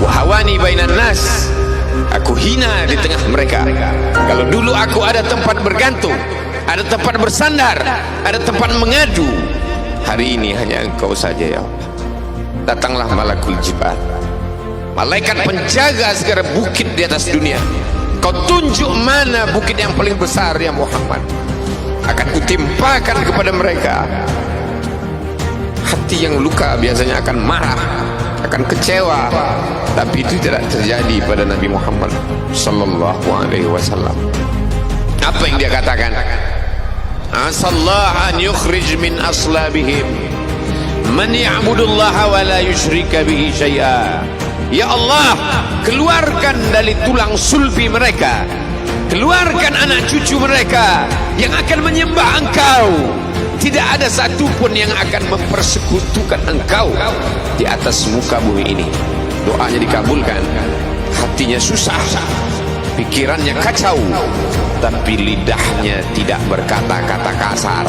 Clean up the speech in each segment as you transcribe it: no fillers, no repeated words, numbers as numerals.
wa hawani bainan nas. Aku hina di tengah mereka. Kalau dulu aku ada tempat bergantung, ada tempat bersandar, ada tempat mengadu, hari ini hanya Engkau saja ya Allah. Datanglah malakul jibal, malaikat penjaga segala bukit di atas dunia. Kau tunjuk mana bukit yang paling besar ya Muhammad, akan kutimpakan kepada mereka. Hati yang luka biasanya akan marah, akan kecewa, tapi itu tidak terjadi pada Nabi Muhammad sallallahu alaihi wasallam. Apa yang dia katakan? Asallahu an yukhrij min aslabihim man ya'budullaha wa la yusyrika bihi syai'a. Ya Allah, keluarkan dari tulang sulbi mereka, keluarkan anak cucu mereka yang akan menyembah Engkau. Tidak ada satupun yang akan mempersekutukan Engkau di atas muka bumi ini. Doanya dikabulkan, hatinya susah, pikirannya kacau, tapi lidahnya tidak berkata-kata kasar.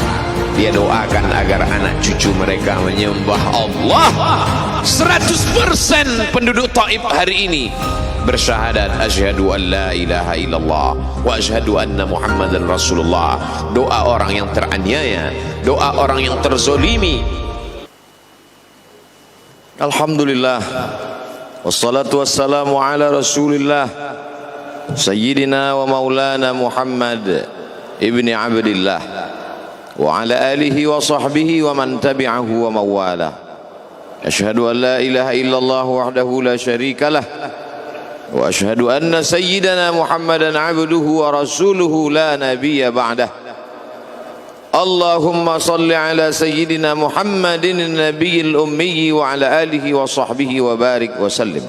Dia doakan agar anak cucu mereka menyembah Allah. 100% penduduk Taif hari ini bersyahadat asyhadu an la ilaha illallah wa asyhadu anna muhammadan rasulullah. Doa orang yang teraniaya, doa orang yang terzolimi. Alhamdulillah, wassalatu wassalamu ala rasulillah sayyidina wa maulana Muhammad ibni abdillah wa ala alihi wa sahbihi wa man tabi'ahu wa mawala. Asyhadu an la ilaha illallah wahdahu la syarikalah wa asyhadu anna sayyidana Muhammadan abduhu wa rasuluhu la nabiyya ba'dah. Allahumma salli ala sayyidina Muhammadin nabiyil ummi wa ala alihi wa sahbihi wa barik wa sallim.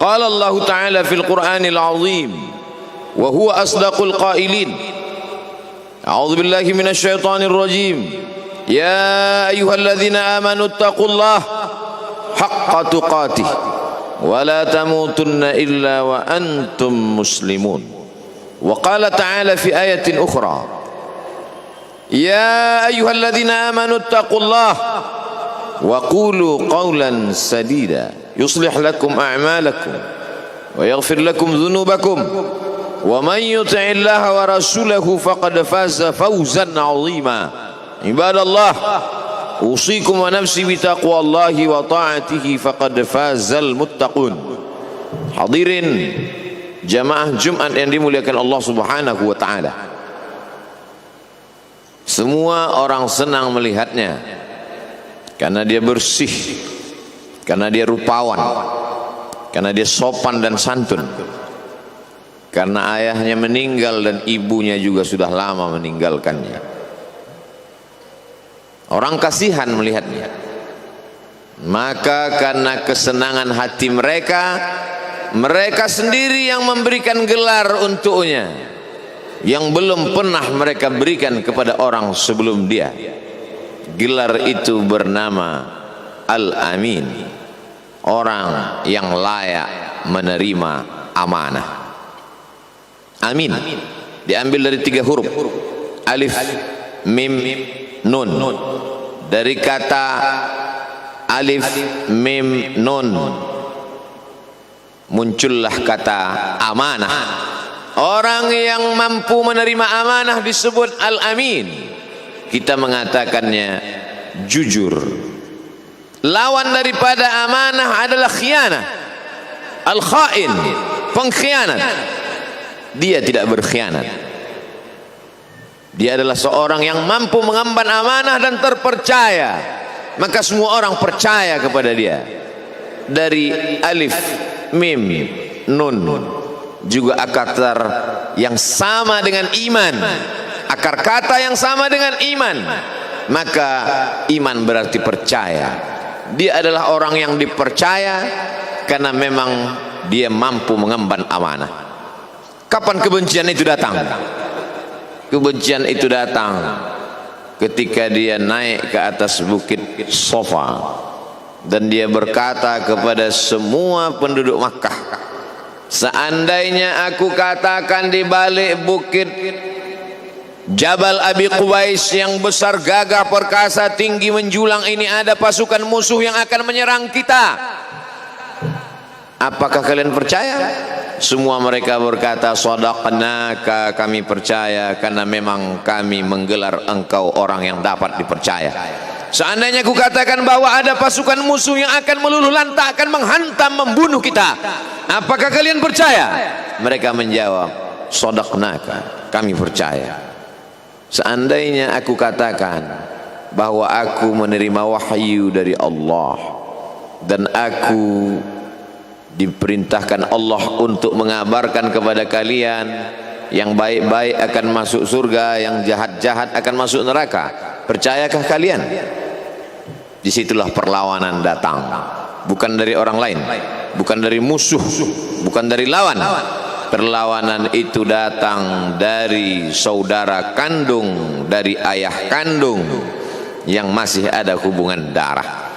Qala Allah ta'ala fil Qur'anil azim wa huwa asdaqul qailin. A'udzu billahi minasy syaithanir rajim. Ya ayyuhalladzina amanu taqullaha haqqa tuqatih wa la tamutunna illa wa antum muslimun. Wa qala ta'ala fi ayatin ukhra, ya ayyuhalladzina amanu taqullaha wa qulu qawlan sadida yuslih lakum a'malakum wa yaghfir lakum dhunubakum wa man yuti'illaha wa rasulahu faqad faza fawzan 'azima. Ibadallah, usikum wa nafsi bitaqwallahi wa ta'atihi faqad fazal muttaqun. Hadirin jamaah Jumat yang dimuliakan Allah Subhanahu wa taala. Semua orang senang melihatnya karena dia bersih, karena dia rupawan, karena dia sopan dan santun, karena ayahnya meninggal dan ibunya juga sudah lama meninggalkannya. Orang kasihan melihatnya. Maka karena kesenangan hati mereka, mereka sendiri yang memberikan gelar untuknya yang belum pernah mereka berikan kepada orang sebelum dia. Gelar itu bernama Al-Amin, orang yang layak menerima amanah. Amin diambil dari 3 huruf, alif, mim, nun. Dari kata alif, mim, nun muncullah kata amanah. Orang yang mampu menerima amanah disebut Al-Amin. Kita mengatakannya jujur. Lawan daripada amanah adalah khianah, al-khain, pengkhianat. Dia tidak berkhianat. Dia adalah seorang yang mampu mengemban amanah dan terpercaya, maka semua orang percaya kepada dia. Dari alif, mim, nun juga akar yang sama dengan iman, akar kata yang sama dengan iman, maka iman berarti percaya. Dia adalah orang yang dipercaya karena memang dia mampu mengemban amanah. Kapan kebencian itu datang? Kebencian itu datang ketika dia naik ke atas bukit Safa dan dia berkata kepada semua penduduk Makkah, seandainya aku katakan di balik bukit Jabal Abi Qubais yang besar, gagah, perkasa, tinggi, menjulang ini ada pasukan musuh yang akan menyerang kita, apakah kalian percaya? Semua mereka berkata, shadaqnaka, kami percaya, karena memang kami menggelar engkau orang yang dapat dipercaya. Seandainya aku katakan bahwa ada pasukan musuh yang akan meluluh lantakkan, menghantam, membunuh kita, apakah kalian percaya? Mereka menjawab, shadaqnaka, kami percaya. Seandainya aku katakan bahwa aku menerima wahyu dari Allah dan aku diperintahkan Allah untuk mengabarkan kepada kalian, yang baik-baik akan masuk surga, yang jahat-jahat akan masuk neraka, percayakah kalian? Disitulah perlawanan datang, bukan dari orang lain, bukan dari musuh, bukan dari lawan. Perlawanan itu datang dari saudara kandung, dari ayah kandung yang masih ada hubungan darah.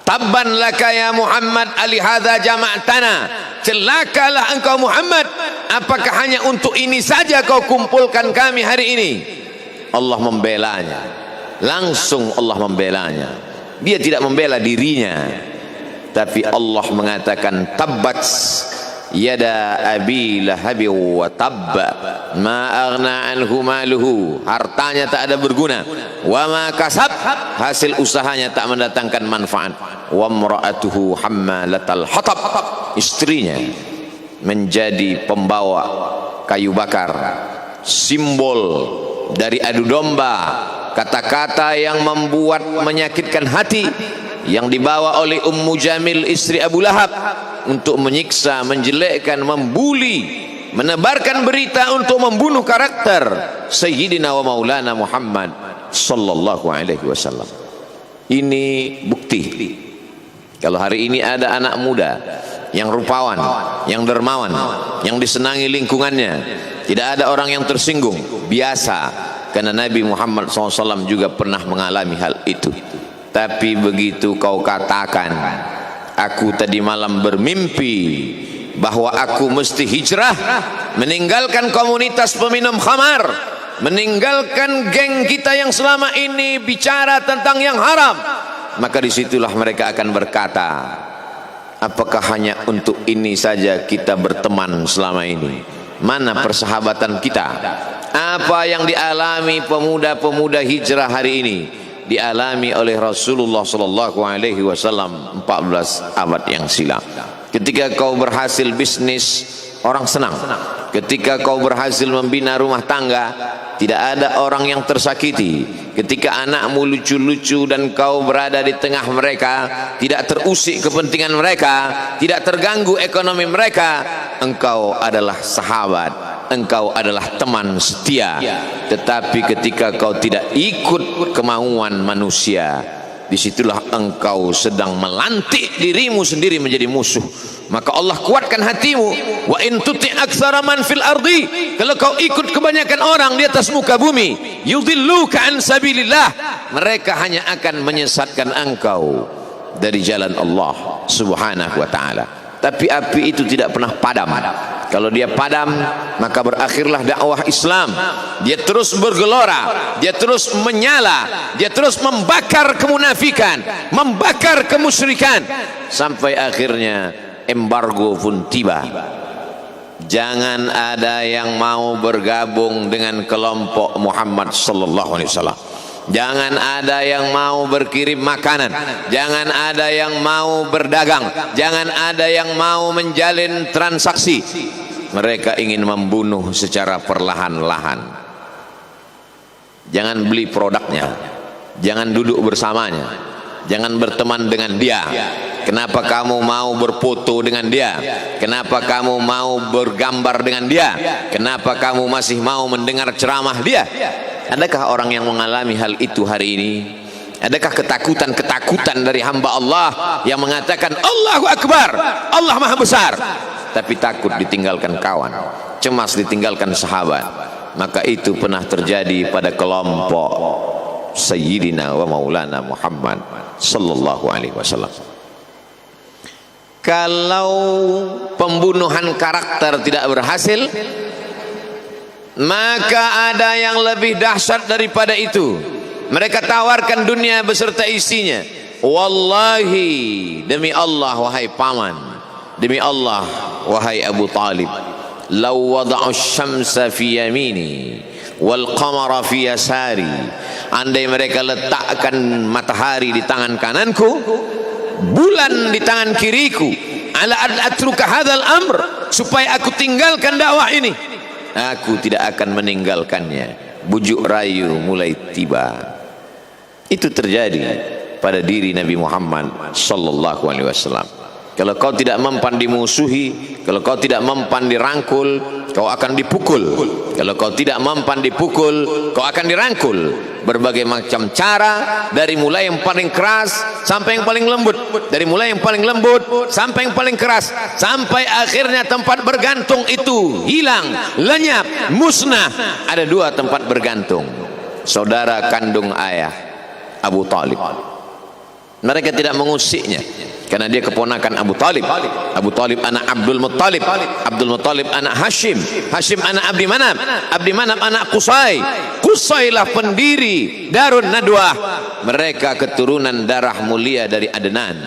Tabban laka ya Muhammad alihadza jama'tana, celakalah engkau Muhammad, apakah hanya untuk ini saja kau kumpulkan kami hari ini? Allah membelanya, langsung Allah membelanya. Dia tidak membela dirinya, tapi Allah mengatakan, tabbat yada abi lahabi wa tabba ma aghna anhu maluhu, hartanya tak ada berguna, wa ma kasab, hasil usahanya tak mendatangkan manfaat, wa imra'atuhu hammalatal hatab, istrinya menjadi pembawa kayu bakar, simbol dari adu domba, kata-kata yang membuat menyakitkan hati yang dibawa oleh Ummu Jamil istri Abu Lahab untuk menyiksa, menjelekkan, membuli, menebarkan berita untuk membunuh karakter Sayyidina wa Maulana Muhammad sallallahu alaihi wasallam. Ini bukti kalau hari ini ada anak muda yang rupawan, yang dermawan, yang disenangi lingkungannya, tidak ada orang yang tersinggung, biasa, karena Nabi Muhammad SAW juga pernah mengalami hal itu. Tapi begitu kau katakan, aku tadi malam bermimpi bahwa aku mesti hijrah, meninggalkan komunitas peminum khamar, meninggalkan geng kita yang selama ini bicara tentang yang haram, maka disitulah mereka akan berkata, apakah hanya untuk ini saja kita berteman selama ini? Mana persahabatan kita? Apa yang dialami pemuda-pemuda hijrah hari ini dialami oleh Rasulullah sallallahu alaihi wasallam 14 abad yang silam. Ketika kau berhasil bisnis, orang senang. Ketika kau berhasil membina rumah tangga, tidak ada orang yang tersakiti. Ketika anakmu lucu-lucu dan kau berada di tengah mereka, tidak terusik kepentingan mereka, tidak terganggu ekonomi mereka, engkau adalah sahabat, engkau adalah teman setia. Tetapi ketika kau tidak ikut kemauan manusia, disitulah engkau sedang melantik dirimu sendiri menjadi musuh. Maka Allah kuatkan hatimu, wa in tuti' aktsara man fil ardi, kalau kau ikut kebanyakan orang di atas muka bumi, yudilluka an sabilillah, mereka hanya akan menyesatkan engkau dari jalan Allah subhanahu wa ta'ala. Tapi api itu tidak pernah padam. Kalau dia padam, maka berakhirlah dakwah Islam. Dia terus bergelora, dia terus menyala, dia terus membakar kemunafikan, membakar kemusyrikan, sampai akhirnya embargo pun tiba. Jangan ada yang mau bergabung dengan kelompok Muhammad sallallahu alaihi wasallam. Jangan ada yang mau berkirim makanan, jangan ada yang mau berdagang, jangan ada yang mau menjalin transaksi. Mereka ingin membunuh secara perlahan-lahan. Jangan beli produknya, jangan duduk bersamanya, jangan berteman dengan dia. Kenapa kamu mau berfoto dengan dia? Kenapa kamu mau bergambar dengan dia? Kenapa kamu masih mau mendengar ceramah dia? Adakah orang yang mengalami hal itu hari ini? Adakah ketakutan-ketakutan dari hamba Allah yang mengatakan Allahu Akbar, Allah Maha Besar, tapi takut ditinggalkan kawan, cemas ditinggalkan sahabat? Maka itu pernah terjadi pada kelompok Sayyidina wa Maulana Muhammad sallallahu alaihi wasallam. Kalau pembunuhan karakter tidak berhasil, maka ada yang lebih dahsyat daripada itu. Mereka tawarkan dunia beserta isinya. Wallahi, demi Allah wahai paman, demi Allah wahai Abu Talib, law wada'u syamsa fi yamini wal qamara fi yasari, andai mereka letakkan matahari di tangan kananku, bulan di tangan kiriku, ala atruka hadzal amr, supaya aku tinggalkan dakwah ini, aku tidak akan meninggalkannya. Bujuk rayu mulai tiba. Itu terjadi pada diri Nabi Muhammad sallallahu alaihi wasallam. Kalau kau tidak mempan dimusuhi, kalau kau tidak mempan dirangkul, kau akan dipukul. Kalau kau tidak mempan dipukul, kau akan dirangkul. Berbagai macam cara, dari mulai yang paling keras sampai yang paling lembut, dari mulai yang paling lembut sampai yang paling keras, sampai akhirnya tempat bergantung itu hilang, lenyap, musnah. Ada dua tempat bergantung, saudara kandung ayah Abu Talib. Mereka tidak mengusiknya karena dia keponakan Abu Talib. Abu Talib anak Abdul Muttalib, Abdul Muttalib anak Hashim, Hashim anak Abdi Manaf, Abdi Manaf anak Qusay, Qusaylah pendiri Darun Nadwah. Mereka keturunan darah mulia dari Adnan.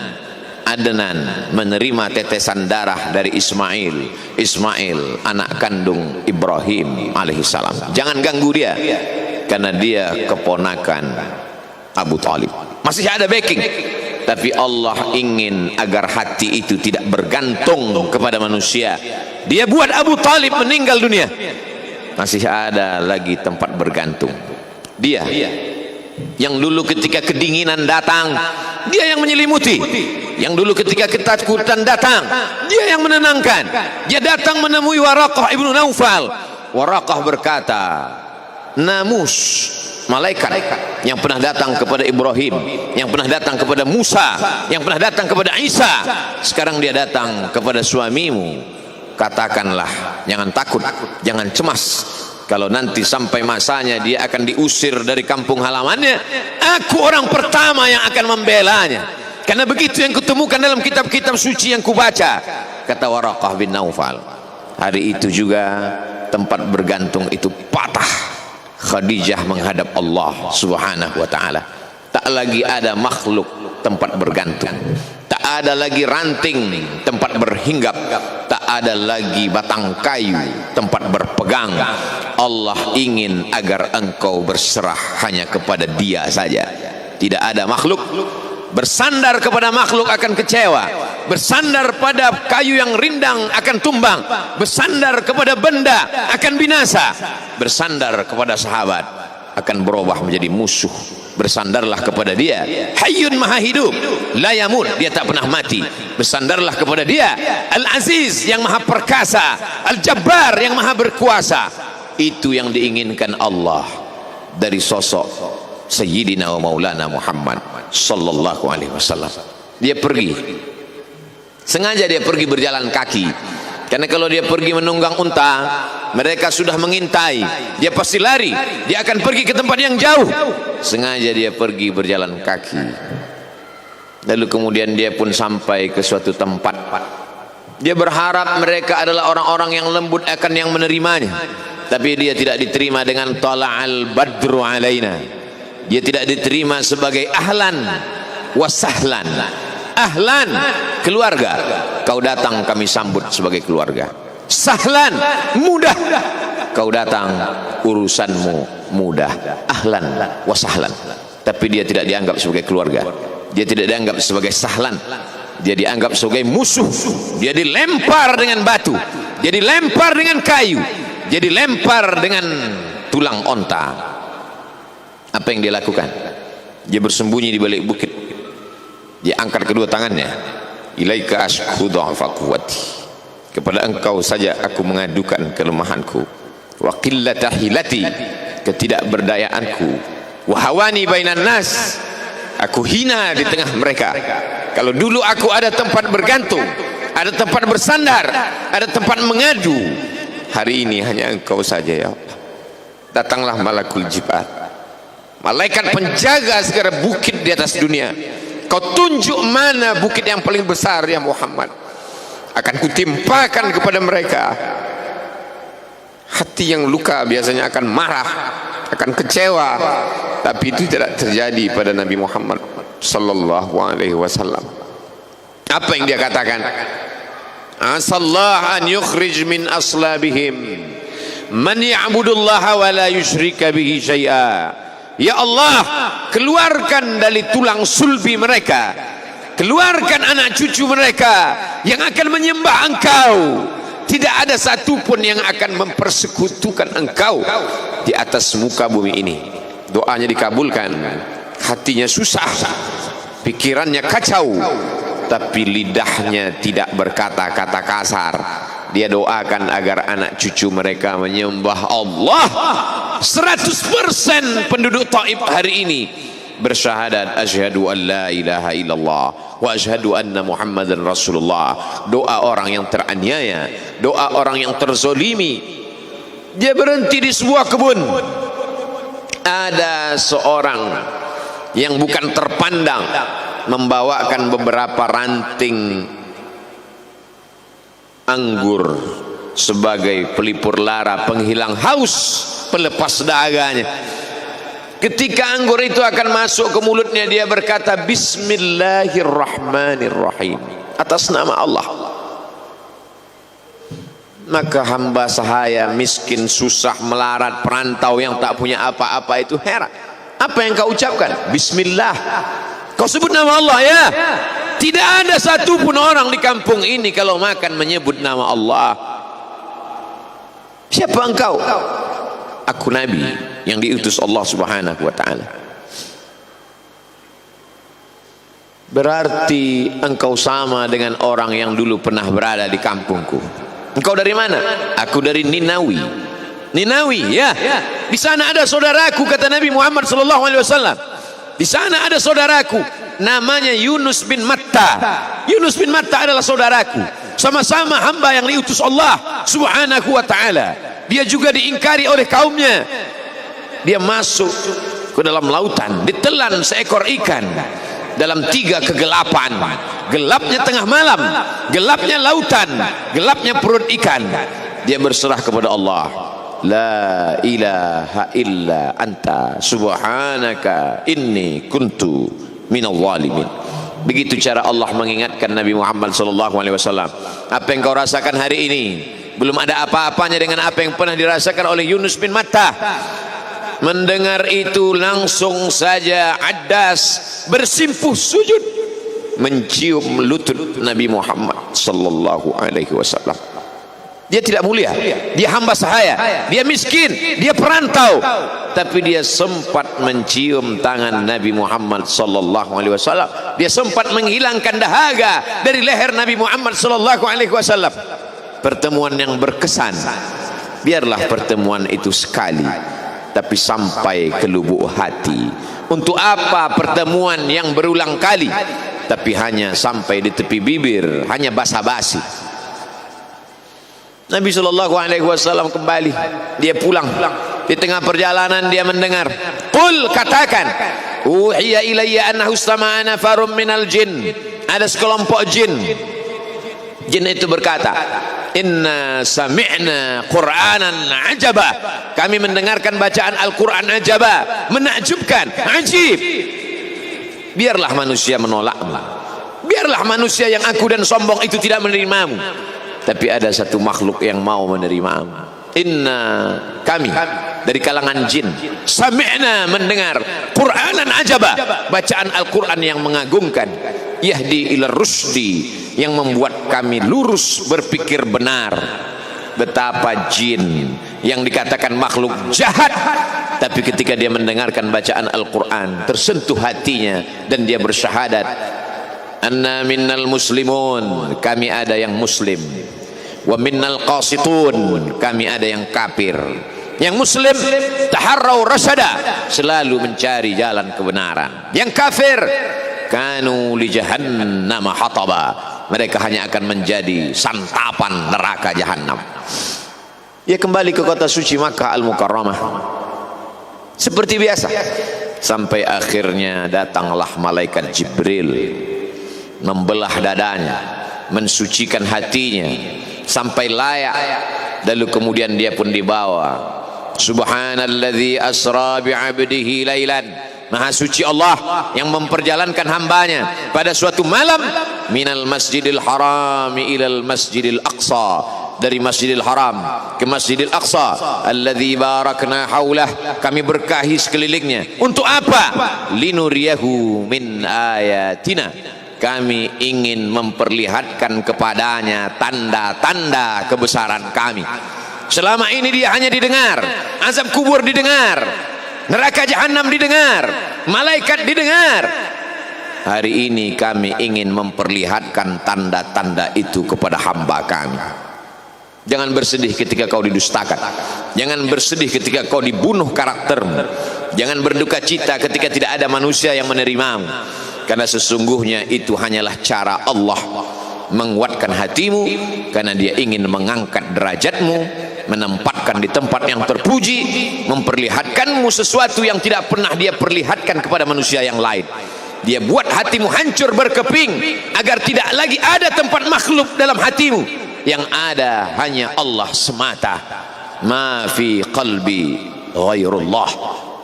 Adnan menerima tetesan darah dari Ismail, Ismail anak kandung Ibrahim alaihissalam. Jangan ganggu dia karena dia keponakan Abu Talib. Masih ada backing, tapi Allah ingin agar hati itu tidak bergantung kepada manusia. Dia buat Abu Talib meninggal dunia, masih ada lagi tempat bergantung. Dia yang dulu ketika kedinginan datang, dia yang menyelimuti. Yang dulu ketika ketakutan datang, dia yang menenangkan. Dia datang menemui Waraqah ibnu Naufal. Waraqah berkata, namus, malaikat yang pernah datang kepada Ibrahim, yang pernah datang kepada Musa, yang pernah datang kepada Isa, sekarang dia datang kepada suamimu. Katakanlah, jangan takut, jangan cemas. Kalau nanti sampai masanya dia akan diusir dari kampung halamannya, aku orang pertama yang akan membelanya. Karena begitu yang kutemukan dalam kitab-kitab suci yang kubaca, kata Waraqah bin Naufal. Hari itu juga tempat bergantung itu patah. Khadijah menghadap Allah subhanahu wa ta'ala. Tak lagi ada makhluk tempat bergantung, tak ada lagi ranting tempat berhinggap, tak ada lagi batang kayu tempat berpegang. Allah ingin agar engkau berserah hanya kepada Dia saja. Tidak ada makhluk. Bersandar kepada makhluk akan kecewa, bersandar pada kayu yang rindang akan tumbang, bersandar kepada benda akan binasa, bersandar kepada sahabat akan berubah menjadi musuh. Bersandarlah kepada Dia, Hayyun Maha Hidup, la yamut, Dia tak pernah mati. Bersandarlah kepada Dia, Al-Aziz yang Maha Perkasa, Al-Jabbar yang Maha Berkuasa. Itu yang diinginkan Allah dari sosok Sayyidina wa Maulana Muhammad sallallahu alaihi wasallam. Dia pergi, sengaja dia pergi berjalan kaki, karena kalau dia pergi menunggang unta, mereka sudah mengintai, dia pasti lari, dia akan pergi ke tempat yang jauh. Sengaja dia pergi berjalan kaki. Lalu kemudian dia pun sampai ke suatu tempat. Dia berharap mereka adalah orang-orang yang lembut akan yang menerimanya, tapi dia tidak diterima dengan tala'al badru alaina. Dia tidak diterima sebagai ahlan wasahlan. Ahlan, keluarga, kau datang kami sambut sebagai keluarga. Sahlan, mudah, kau datang urusanmu mudah. Ahlan wasahlan. Tapi dia tidak dianggap sebagai keluarga, dia tidak dianggap sebagai sahlan, dia dianggap sebagai musuh. Dia dilempar dengan batu, dia dilempar dengan kayu, dia dilempar dengan tulang onta. Apa yang dia lakukan? Dia bersembunyi di balik bukit. Dia angkat kedua tangannya. Ilaika ashku dha'fa quwwati. Kepada engkau saja aku mengadukan kelemahanku. Wa qillata hilati, ketidakberdayaanku. Wa hawani bainan nas, aku hina di tengah mereka. Kalau dulu aku ada tempat bergantung, ada tempat bersandar, ada tempat mengadu, hari ini hanya engkau saja ya Allah. Datanglah malakul jibal, malaikat penjaga segala bukit di atas dunia. Kau tunjuk mana bukit yang paling besar ya Muhammad, akan kutimpakan kepada mereka. Hati yang luka biasanya akan marah, akan kecewa, tapi itu tidak terjadi pada Nabi Muhammad sallallahu alaihi wasallam. Apa yang dia katakan? asallah an yukhrij min aslabihim man ya'budullaha wa la yusyrika bihi syai'a. Ya Allah, keluarkan dari tulang sulbi mereka, keluarkan anak cucu mereka yang akan menyembah Engkau, tidak ada satupun yang akan mempersekutukan Engkau di atas muka bumi ini. Doanya dikabulkan, hatinya susah, pikirannya kacau, tapi lidahnya tidak berkata-kata kasar. Dia doakan agar anak cucu mereka menyembah Allah. 100% penduduk Taif hari ini bersyahadat asyhadu an la ilaha illallah wa asyhadu anna muhammadan rasulullah. Doa orang yang teraniaya, doa orang yang terzolimi. Dia berhenti di sebuah kebun. Ada seorang yang bukan terpandang membawakan beberapa ranting anggur sebagai pelipur lara, penghilang haus, pelepas dahaganya. Ketika anggur itu akan masuk ke mulutnya, dia berkata bismillahirrahmanirrahim, atas nama Allah. Maka hamba sahaya miskin, susah, melarat, perantau yang tak punya apa-apa itu heran, apa yang kau ucapkan? Bismillah. Kau sebut nama Allah ya? Tidak ada satupun orang di kampung ini kalau makan menyebut nama Allah. Siapa engkau? Aku Nabi yang diutus Allah Subhanahu wa ta'ala. Berarti engkau sama dengan orang yang dulu pernah berada di kampungku. Engkau dari mana? Aku dari Ninawi. Ninawi ya. Di sana ada saudaraku, kata Nabi Muhammad sallallahu alaihi wasallam. Di sana ada saudaraku namanya Yunus bin Matta. Yunus bin Matta adalah saudaraku, sama-sama hamba yang diutus Allah Subhanahu wa ta'ala. Dia juga diingkari oleh kaumnya. Dia masuk ke dalam lautan, ditelan seekor ikan dalam 3 kegelapan. Gelapnya tengah malam, gelapnya lautan, gelapnya perut ikan. Dia berserah kepada Allah, la ilaha illa anta subhanaka inni kuntu minal zalimin. Begitu cara Allah mengingatkan Nabi Muhammad sallallahu alaihi wasallam. Apa yang kau rasakan hari ini belum ada apa-apanya dengan apa yang pernah dirasakan oleh Yunus bin Matta. Mendengar itu langsung saja Addas bersimpuh sujud mencium lutut Nabi Muhammad sallallahu alaihi wasallam. Dia tidak mulia, dia hamba sahaya, dia miskin, dia perantau, tapi dia sempat mencium tangan Nabi Muhammad sallallahu alaihi wasallam. Dia sempat menghilangkan dahaga dari leher Nabi Muhammad sallallahu alaihi wasallam. Pertemuan yang berkesan. Biarlah pertemuan itu sekali, tapi sampai ke lubuk hati. Untuk apa pertemuan yang berulang kali tapi hanya sampai di tepi bibir, hanya basa-basi? Nabi sallallahu alaihi wasallam kembali, dia pulang. Di tengah perjalanan dia mendengar, qul, katakan, uhiya ilayya annahu istama'a nafarun minal jin. Ada sekelompok jin. Jin itu berkata, inna sami'na qur'anan ajaba. Kami mendengarkan bacaan Al-Quran ajaba, menakjubkan, ajib. Biarlah manusia menolakmu, biarlah manusia yang aku dan sombong itu tidak menerimamu, tapi ada satu makhluk yang mau menerimamu. Inna, kami dari kalangan jin, sami'na, mendengar, Qur'anan ajaba, bacaan Al-Quran yang mengagumkan, yahdi ila rusdi, yang membuat kami lurus berpikir benar. Betapa jin yang dikatakan makhluk jahat, tapi ketika dia mendengarkan bacaan Al-Quran tersentuh hatinya dan dia bersyahadat, anna minnal muslimun, kami ada yang muslim, wa minnal qasitun, kami ada yang kafir. Yang muslim taharrau rasyada, selalu mencari jalan kebenaran. Yang kafir kanu li jahannam hataba, mereka hanya akan menjadi santapan neraka jahanam. Dia kembali ke kota suci Makkah Al-Mukarramah seperti biasa, sampai akhirnya datanglah malaikat Jibril membelah dadanya, mensucikan hatinya sampai layak. Lalu kemudian dia pun dibawa. Subhanalladzi asra bi'abdihi lailan, Maha suci Allah yang memperjalankan hambanya pada suatu malam minal masjidil harami ilal masjidil aqsa, dari Masjidil Haram ke Masjidil Aqsa alladzi barakna haulah, kami berkahi sekelilingnya. Untuk apa? Linuriyahu min ayatina, kami ingin memperlihatkan kepadanya tanda-tanda kebesaran kami. Selama ini dia hanya didengar, azab kubur didengar, neraka jahanam didengar, malaikat didengar. Hari ini kami ingin memperlihatkan tanda-tanda itu kepada hamba kami. Jangan bersedih ketika kau didustakan, jangan bersedih ketika kau dibunuh karaktermu, jangan berduka cita ketika tidak ada manusia yang menerimamu, karena sesungguhnya itu hanyalah cara Allah menguatkan hatimu, karena dia ingin mengangkat derajatmu, menempatkan di tempat yang terpuji, memperlihatkanmu sesuatu yang tidak pernah dia perlihatkan kepada manusia yang lain. Dia buat hatimu hancur berkeping agar tidak lagi ada tempat makhluk dalam hatimu, yang ada hanya Allah semata. Ma fi qalbi ghairullah.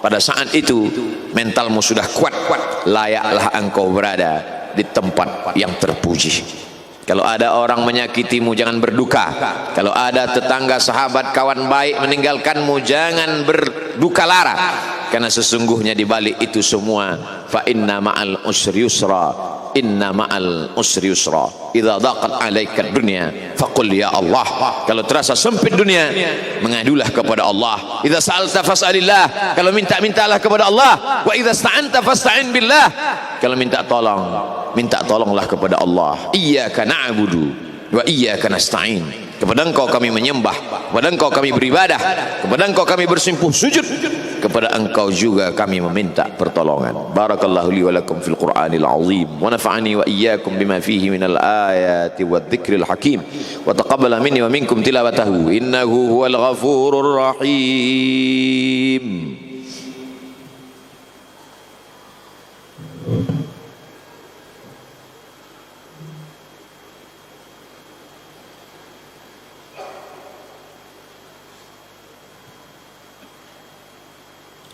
Pada saat itu mentalmu sudah kuat, layaklah engkau berada di tempat yang terpuji. Kalau ada orang menyakitimu, jangan berduka. Kalau ada tetangga, sahabat, kawan baik meninggalkanmu, jangan berduka lara, karena sesungguhnya di balik itu semua fa inna ma'al usri yusra, inna ma'al usri yusra. Idza daqat 'alaika dunya faqul ya Allah. Kalau terasa sempit dunia, mengadulah kepada Allah. Idza sa'alta fas'alillah, kalau minta-mintalah kepada Allah. Wa idza sta'anta fasta'in billah, kalau minta tolong, minta tolonglah kepada Allah. Iyyaka na'budu wa iyyaka nasta'in, kepada Engkau kami menyembah, kepada Engkau kami beribadah, kepada Engkau kami bersimpuh sujud, kepada Engkau juga kami meminta pertolongan. Barakallahu li wa lakum fil Qur'anil azim, wa nafa'ani wa iyyakum bima fihi minal ayati wadh-dhikril hakim, wa taqabbala minni wa minkum tilawatahu innahu huwal ghafurur rahim.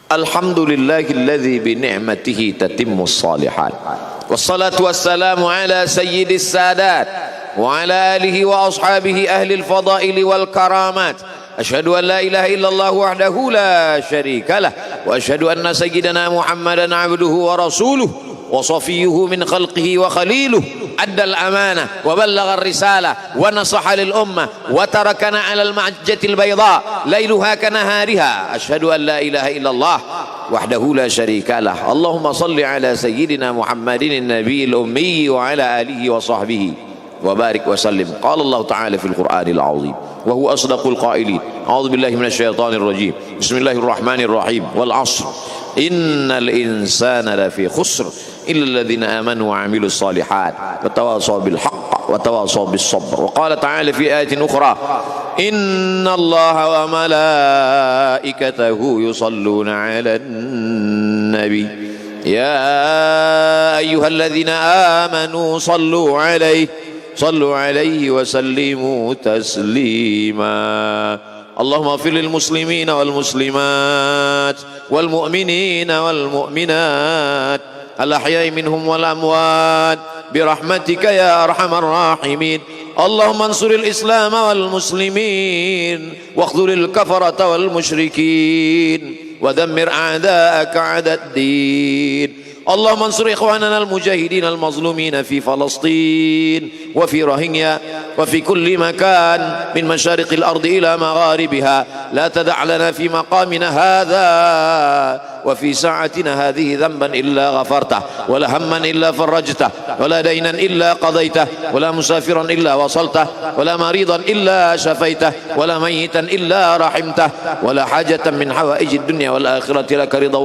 Alhamdulillahilladzi bi ni'matihi tatimmus shalihat. Wassalatu wassalamu ala sayyidis sadat wa ala alihi wa ashabihi ahlil fadaili wal karamat. Asyhadu an la ilaha illallah wahdahu la syarika lah, wa asyhadu anna sayyidana Muhammadan abduhu wa rasuluh wa safiyyuhu min khalqihi wa khaliluh. Addal amanah wa ballagha ar-risalah wa nasaha lil ummah wa tarakana 'ala al-mahjjatil bayda lailuha kanahariha. Asyhadu an la ilaha illallah wahdahu la syarikalah. Allahumma salli ala sayyidina Muhammadin an-nabiyil ummi wa ala alihi wa sahbihi wa barik wa sallim. Qala Allah ta'ala fil Qur'anil 'azim wa huwa asdaqul qailin. A'udzu billahi minasy syaithanir rajim. Bismillahirrahmanirrahim. Wal 'ashr innal insana lafi khusr illa alladhina amanu wa 'amilus shalihat wa tawasaw bil haqq wa tawasaw bis sabr. Wa qala ta'ala fi ayatin ukhra inna Allaha wa malaikatahu yusalluna 'alan nabi ya ayyuhalladhina amanu sallu 'alaihi wa sallimu taslima. Allahumma ighfir lil muslimina wal muslimat wal mu'minina wal mu'minat al-ahya'i minhum wal amwat birahmatika ya arhamar rahimin. Allahumma ansuril islam wal muslimin waqdhuril kafarata wal musyrikin wa dammir a'da'aka 'adad-din. Allahumma ansur ikhwanana al-mujahidin al-mazlumin fi Falastin wa fi Rohingya wa fi kulli makan min masyariqil ardi ila magharibiha. La tada' lana fi maqamina hadha wa fi sa'atina hadhihi dhanban illa ghafartah wa la hamman illa farajtah wa la daynan illa qadaytah wa la musafiran illa wasaltah wa la maridan illa shafaitah wa la mayitan illa rahimtah wa la hajatan min hawaijid dunya wal akhirati laka ridha